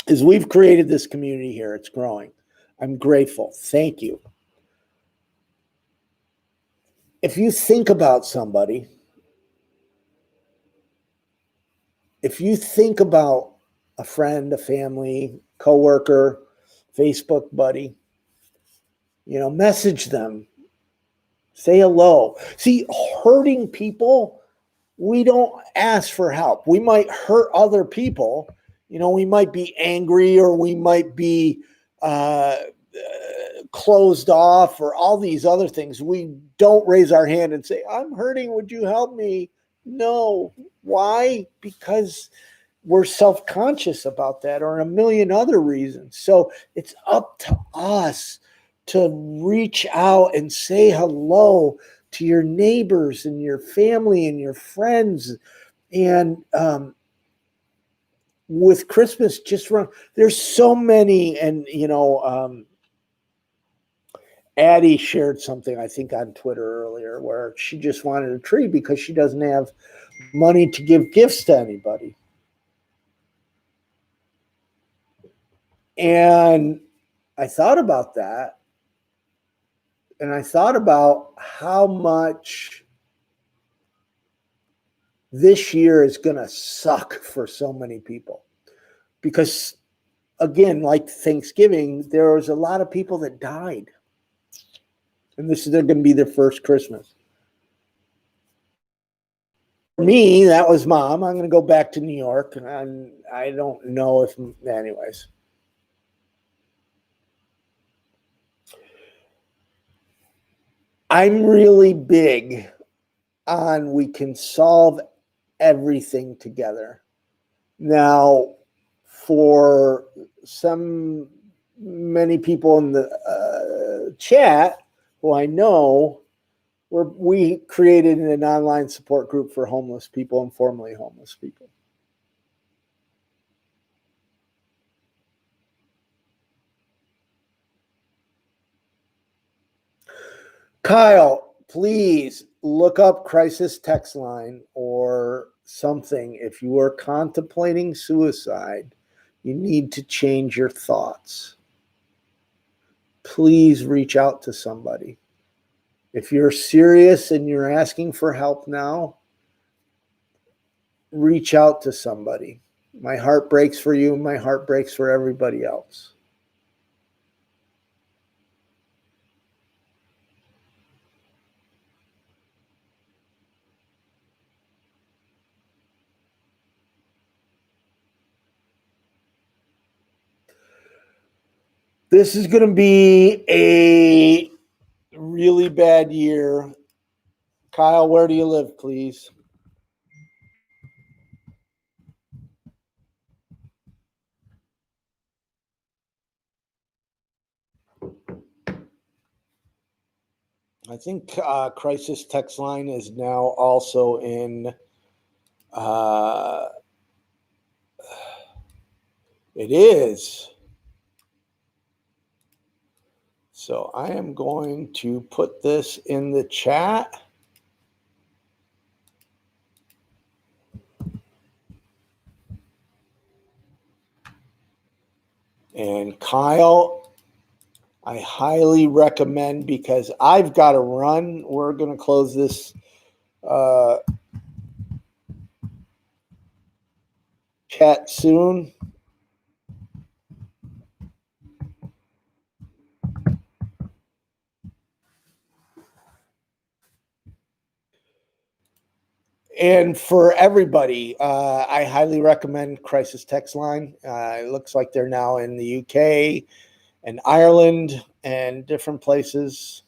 is we've created this community here. It's growing. I'm grateful. Thank you. If you think about somebody, if you think about a friend, a family, coworker, Facebook buddy, message them, say hello. See, hurting people, we don't ask for help. We might hurt other people. We might be angry, or we might be closed off, or all these other things. We don't raise our hand and say, I'm hurting, would you help me? No. Why? Because we're self-conscious about that, or a million other reasons. So it's up to us to reach out and say hello to your neighbors and your family and your friends. And with Christmas, there's so many. And Addie shared something, I think, on Twitter earlier, where she just wanted a tree because she doesn't have money to give gifts to anybody. And I thought about that. And I thought about how much this year is going to suck for so many people. Because, again, like Thanksgiving, there was a lot of people that died. And they're going to be their first Christmas. For me, that was Mom. I'm going to go back to New York. And I don't know if, anyways. I'm really big on we can solve everything together. Now, for many people in the chat who I know, we created an online support group for homeless people and formerly homeless people. Kyle, please look up crisis text line or something. If you are contemplating suicide, you need to change your thoughts. Please reach out to somebody. If you're serious and you're asking for help now, reach out to somebody. My heart breaks for you. My heart breaks for everybody else. This is going to be a really bad year. Kyle, where do you live, please? I think crisis text line is now also in It is. So I am going to put this in the chat. And Kyle, I highly recommend, because I've got to run. We're going to close this chat soon. And for everybody, I highly recommend Crisis Text Line. It looks like they're now in the UK and Ireland and different places.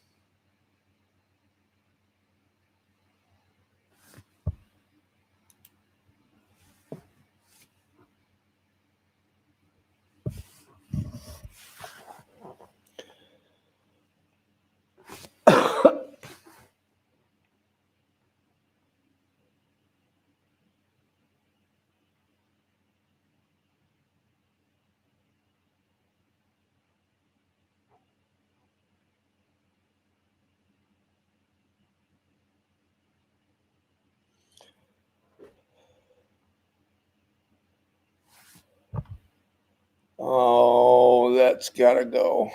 Oh, that's got to go.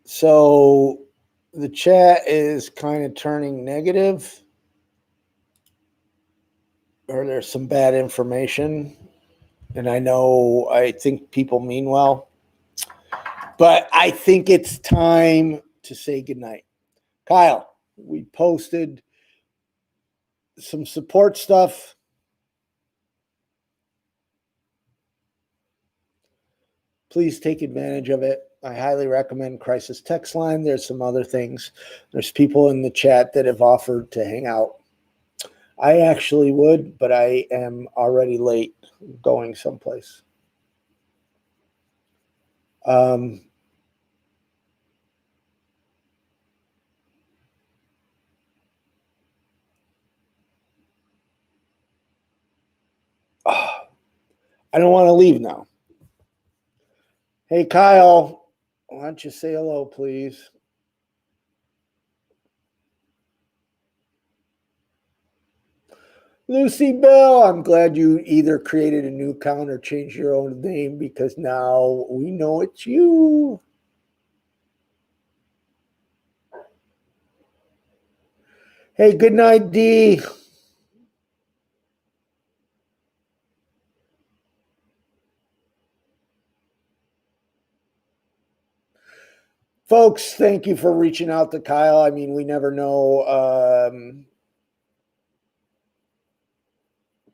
So the chat is kind of turning negative, or there's some bad information. And I think people mean well, but I think it's time to say goodnight. Kyle, we posted some support stuff. Please take advantage of it. I highly recommend Crisis Text Line. There's some other things. There's people in the chat that have offered to hang out. I actually would, but I am already late going someplace. I don't want to leave now. Hey, Kyle, why don't you say hello, please? Lucy Bell, I'm glad you either created a new account or changed your own name, because now we know it's you. Hey, good night, Dee. Folks, thank you for reaching out to Kyle. I mean, we never know.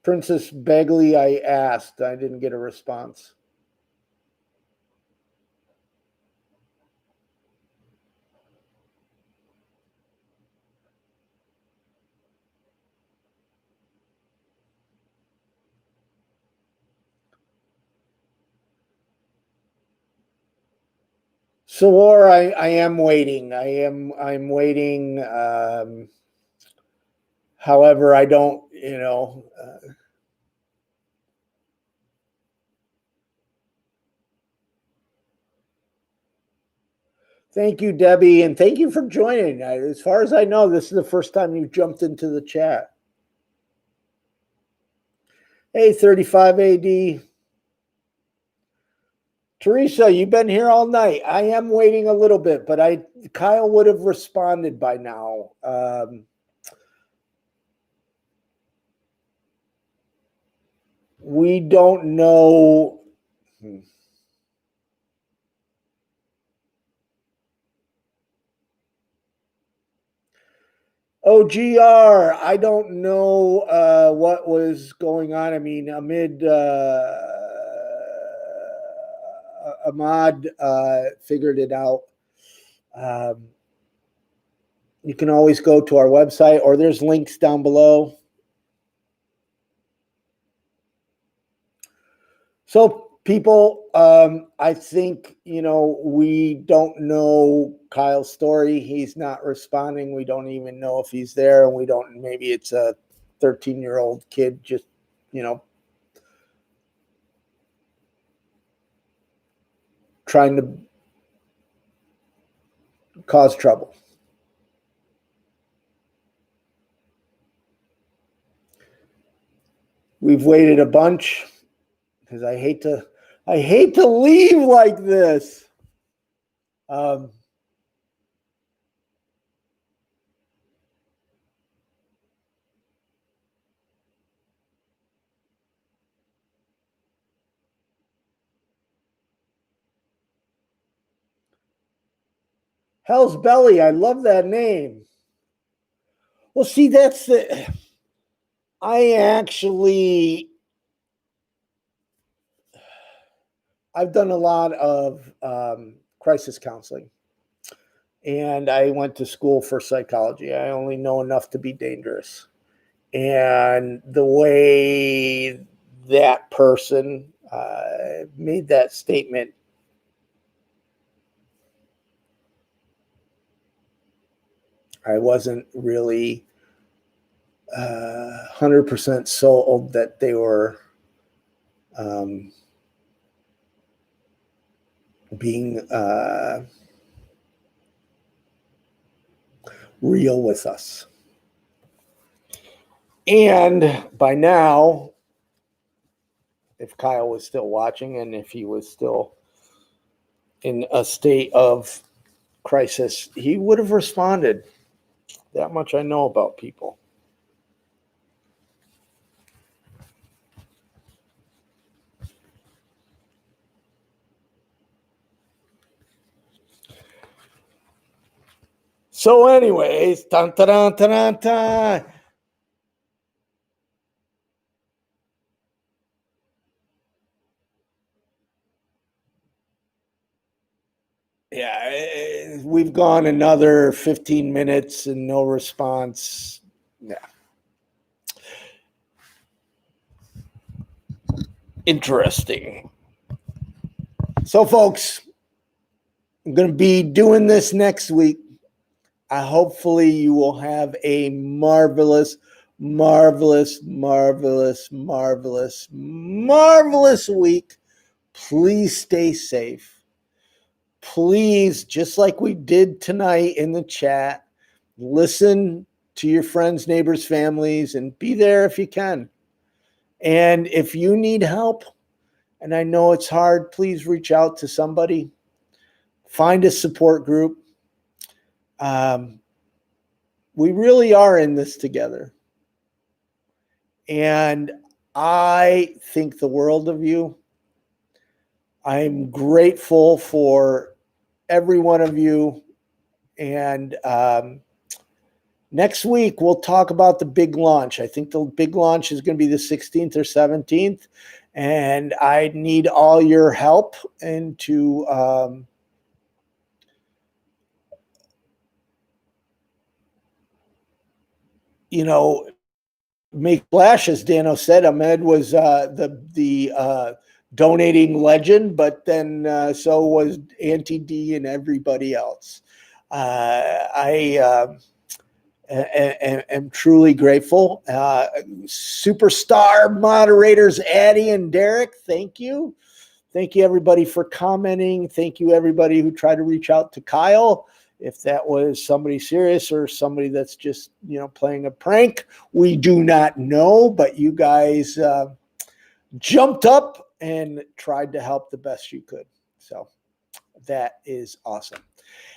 Princess Begley, I asked. I didn't get a response. Sawar, I am waiting. I'm waiting. However, I don't, thank you, Debbie, and thank you for joining. As far as I know, this is the first time you've jumped into the chat. Hey, 35 AD. Teresa, you've been here all night. I am waiting a little bit, but Kyle would have responded by now. We don't know. OGR, I don't know what was going on. I mean, amid Ahmad figured it out. You can always go to our website, or there's links down below. So people, I think, we don't know Kyle's story. He's not responding. We don't even know if he's there. And maybe it's a 13-year-old kid just, trying to cause trouble. We've waited a bunch because I hate to leave like this. Hell's Belly, I love that name. Well, see, I've done a lot of crisis counseling, and I went to school for psychology. I only know enough to be dangerous. And the way that person made that statement, I wasn't really 100% sold that they were being real with us. And by now, if Kyle was still watching and if he was still in a state of crisis, he would have responded. That much I know about people. So anyways, dun, dun, dun, dun, dun, dun. Yeah, we've gone another 15 minutes and no response. Yeah. Interesting. So, folks, I'm going to be doing this next week. Hopefully, you will have a marvelous, marvelous, marvelous, marvelous, marvelous week. Please stay safe. Please, just like we did tonight in the chat, listen to your friends, neighbors, families, and be there if you can. And if you need help, and I know it's hard, please reach out to somebody. Find a support group. We really are in this together. And I think the world of you. I'm grateful for every one of you. And next week, we'll talk about the big launch. I think the big launch is going to be the 16th or 17th. And I need all your help and to make flashes. Dano said Ahmed was the donating legend, but then so was Auntie D and everybody else. I am truly grateful. Superstar moderators Addie and Derek, thank you. Thank you, everybody, for commenting. Thank you, everybody who tried to reach out to Kyle. If that was somebody serious or somebody that's just, playing a prank, we do not know. But you guys jumped up and tried to help the best you could. So that is awesome.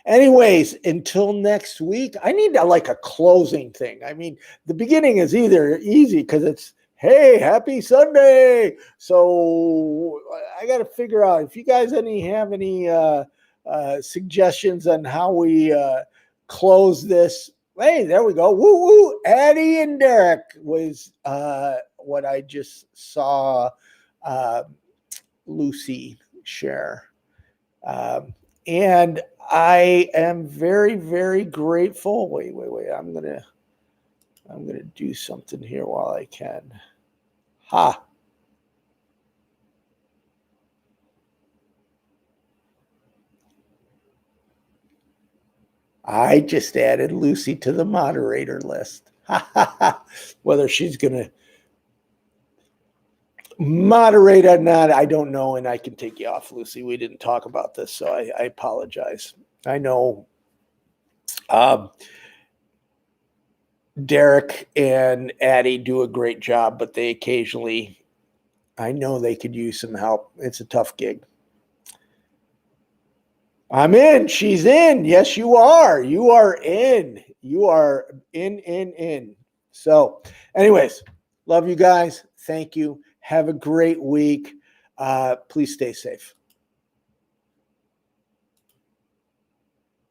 Anyways, until next week, I need a closing thing. I mean, the beginning is either easy because it's, hey, happy Sunday. So I got to figure out if you guys have any suggestions on how we close this. Hey, there we go. Woo woo. Addie and Derek was what I just saw Lucy share. And I am very, very grateful. Wait. I'm gonna do something here while I can. Ha. I just added Lucy to the moderator list. Whether she's gonna moderate or not, I don't know, and I can take you off, Lucy. We didn't talk about this, so I apologize. I know Derek and Addie do a great job, but they occasionally, I know they could use some help. It's a tough gig. I'm in. She's in. Yes, you are. You are in. You are in. So, anyways, love you guys. Thank you. Have a great week. Please stay safe.